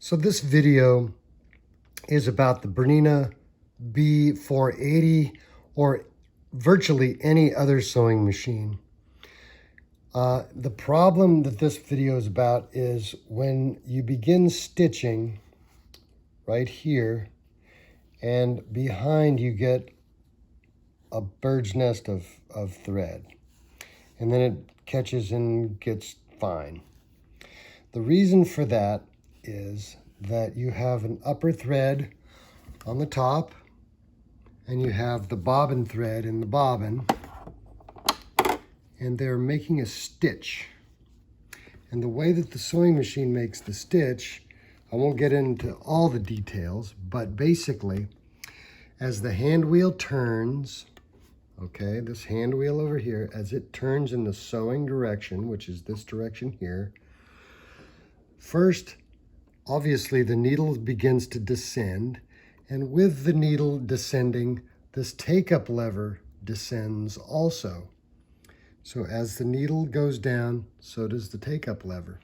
So this video is about the Bernina B 480 or virtually any other sewing machine. The problem that this video is about is when you begin stitching right here and behind you get a bird's nest of thread, and then it catches and gets fine. The reason for that is that you have an upper thread on the top and you have the bobbin thread in the bobbin, and they're making a stitch. And the way that the sewing machine makes the stitch, I won't get into all the details, but basically as the hand wheel turns, okay, this hand wheel over here, as it turns in the sewing direction, which is this direction here, first, obviously the needle begins to descend, and with the needle descending, this take-up lever descends also. So as the needle goes down, so does the take-up lever.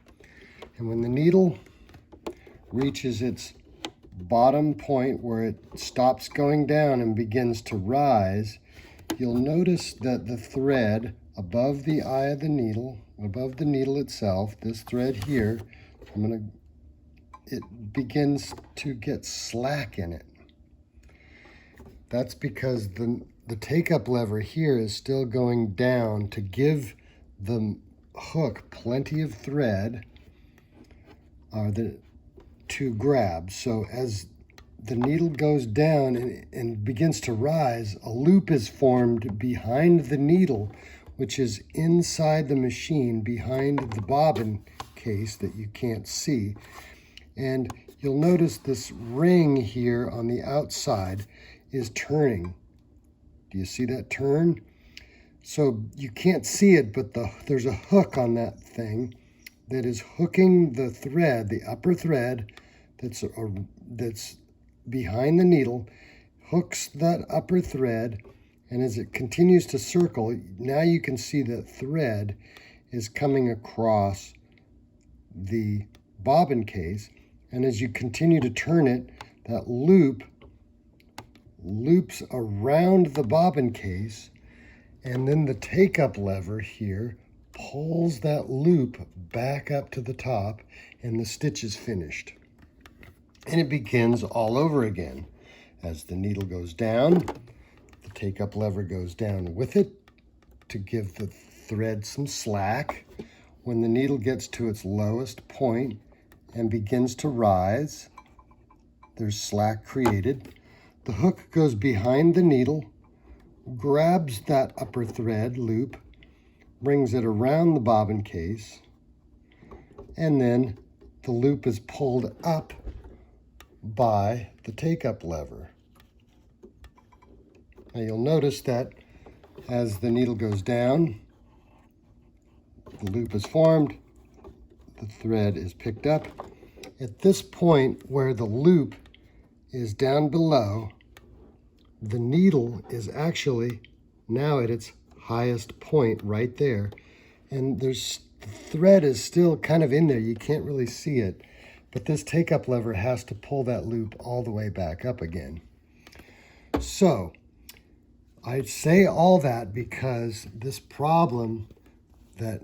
And when the needle reaches its bottom point where it stops going down and begins to rise, you'll notice that the thread above the eye of the needle, above the needle itself, this thread here, it begins to get slack in it. That's because the take-up lever here is still going down to give the hook plenty of thread to grab. So as the needle goes down and begins to rise, a loop is formed behind the needle, which is inside the machine, behind the bobbin case that you can't see. And you'll notice this ring here on the outside is turning. Do you see that turn? So you can't see it, but there's a hook on that thing that is hooking the thread, the upper thread that's behind the needle, hooks that upper thread, and as it continues to circle, now you can see that thread is coming across the bobbin case, and as you continue to turn it, that loop loops around the bobbin case, and then the take-up lever here pulls that loop back up to the top, and the stitch is finished. And it begins all over again. As the needle goes down, the take-up lever goes down with it to give the thread some slack. When the needle gets to its lowest point and begins to rise, there's slack created. The hook goes behind the needle, grabs that upper thread loop, brings it around the bobbin case, and then the loop is pulled up by the take-up lever. Now you'll notice that as the needle goes down, the loop is formed, the thread is picked up. At this point where the loop is down below, the needle is actually now at its highest point right there, and the thread is still kind of in there. You can't really see it, but this take-up lever has to pull that loop all the way back up again. So I say all that because this problem that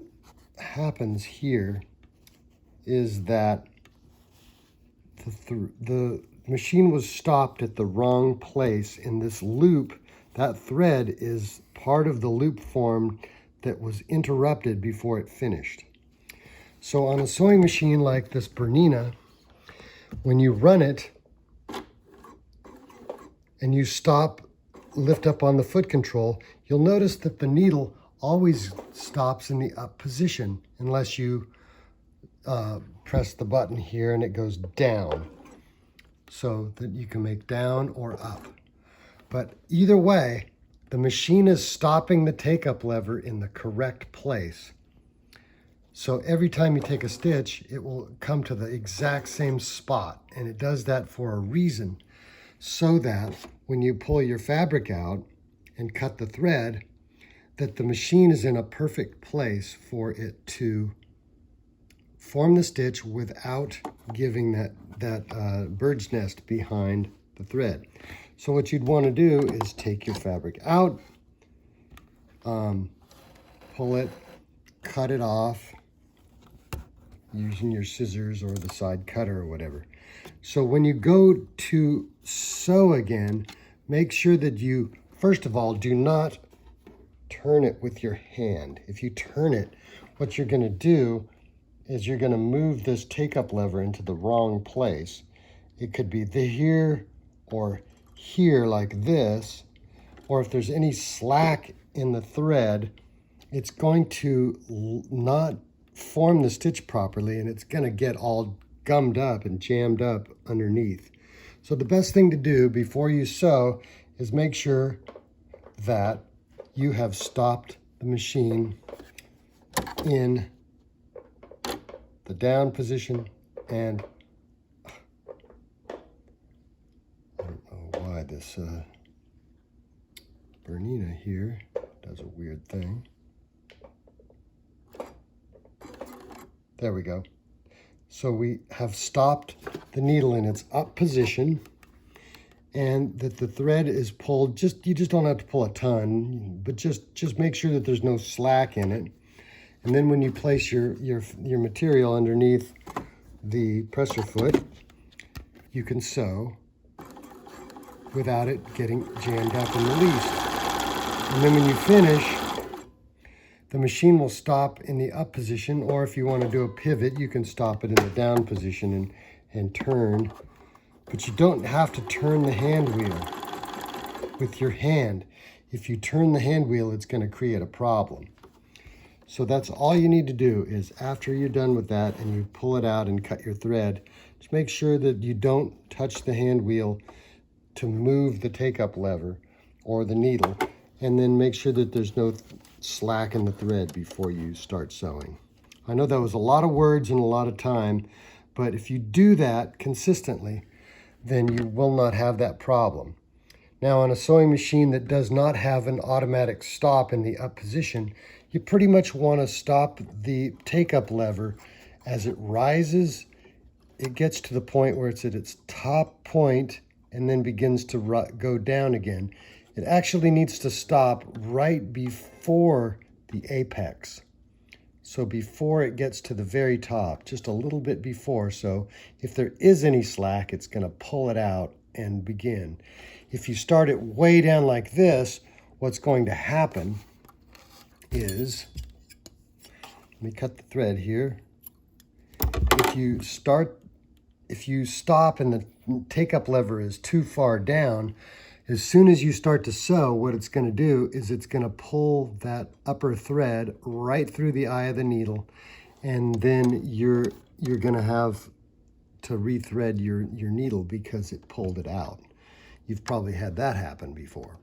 happens here is that the machine was stopped at the wrong place in this loop. That thread is part of the loop form that was interrupted before it finished. So on a sewing machine like this Bernina, when you run it and you lift up on the foot control, you'll notice that the needle always stops in the up position unless you press the button here and it goes down, so that you can make down or up. But either way, the machine is stopping the take-up lever in the correct place. So every time you take a stitch, it will come to the exact same spot, and it does that for a reason, so that when you pull your fabric out and cut the thread, that the machine is in a perfect place for it to form the stitch without giving that bird's nest behind the thread. So what you'd want to do is take your fabric out, pull it, cut it off using your scissors or the side cutter or whatever. So when you go to sew again, make sure that you, first of all, do not turn it with your hand. If you turn it, what you're going to do is you're going to move this take-up lever into the wrong place. It could be here or here like this, or if there's any slack in the thread, it's going to not form the stitch properly, and it's going to get all gummed up and jammed up underneath. So the best thing to do before you sew is make sure that you have stopped the machine in the down position, and I don't know why this Bernina here does a weird thing. There we go. So we have stopped the needle in its up position, and that the thread is pulled. You just don't have to pull a ton, but just make sure that there's no slack in it. And then when you place your material underneath the presser foot, you can sew without it getting jammed up in the least. And then when you finish, the machine will stop in the up position, or if you want to do a pivot, you can stop it in the down position and turn. But you don't have to turn the hand wheel with your hand. If you turn the hand wheel, it's going to create a problem. So that's all you need to do is, after you're done with that and you pull it out and cut your thread, just make sure that you don't touch the hand wheel to move the take-up lever or the needle, and then make sure that there's no slack in the thread before you start sewing. I know that was a lot of words and a lot of time, but if you do that consistently, then you will not have that problem. Now, on a sewing machine that does not have an automatic stop in the up position, you pretty much want to stop the take-up lever as it rises. It gets to the point where it's at its top point and then begins to go down again. It actually needs to stop right before the apex. So before it gets to the very top, just a little bit before. So if there is any slack, it's going to pull it out and begin. If you start it way down like this, what's going to happen is, let me cut the thread here. If you stop and the take-up lever is too far down, as soon as you start to sew, what it's going to do is it's going to pull that upper thread right through the eye of the needle, and then you're going to have to rethread your needle because it pulled it out. You've probably had that happen before.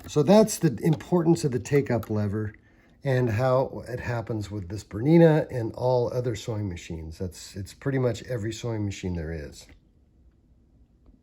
So that's the importance of the take-up lever and how it happens with this Bernina and all other sewing machines. It's pretty much every sewing machine there is.